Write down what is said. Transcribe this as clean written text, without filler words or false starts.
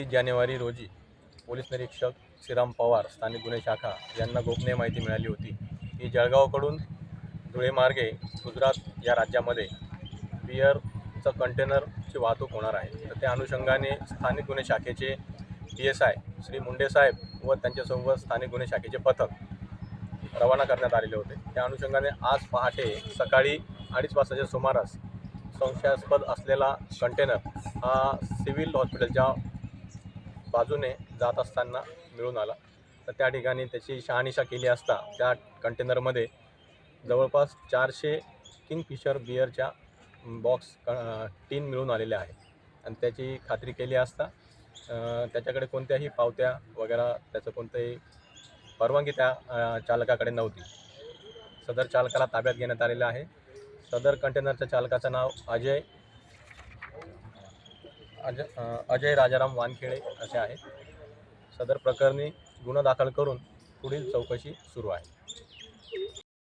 जानेवारी रोजी पोलीस निरीक्षक श्रीराम पवार स्थानिक गुन्हे शाखा यांना गोपनीय माहिती मिळाली होती की जळगावकडून धुळे मार्गे गुजरात या राज्यामध्ये बिअरचं कंटेनरची वाहतूक होणार आहे। तर त्या अनुषंगाने स्थानिक गुन्हे शाखेचे PSI श्री मुंडे साहेब व त्यांच्यासोबत स्थानिक गुन्हे शाखेचे पथक रवाना करण्यात आलेले होते। त्या अनुषंगाने आज पहाटे सकाळी 2:30 वाजताच्या सुमारास संशयास्पद असलेला कंटेनर हा सिव्हिल हॉस्पिटलच्या बाजूने जात असताना मिळून आला। तर त्या ठिकाणी त्याची शहानिशा केली असता त्या कंटेनरमध्ये जवळपास 400 किंगफिशर बिअरच्या बॉक्स टीन मिळून आलेले आहे आणि त्याची खात्री केली असता त्याच्याकडे कोणत्याही पावत्या वगैरे त्याचं कोणतेही परवानगी त्या चालकाकडे नव्हती। सदर चालकाला ताब्यात घेण्यात आलेलं आहे। सदर कंटेनरच्या चालकाचं नाव अजय राजाराम वानखेडे असे आहे। सदर प्रकरणी गुन्हा दाखल करून पुढील चौकशी सुरू आहे।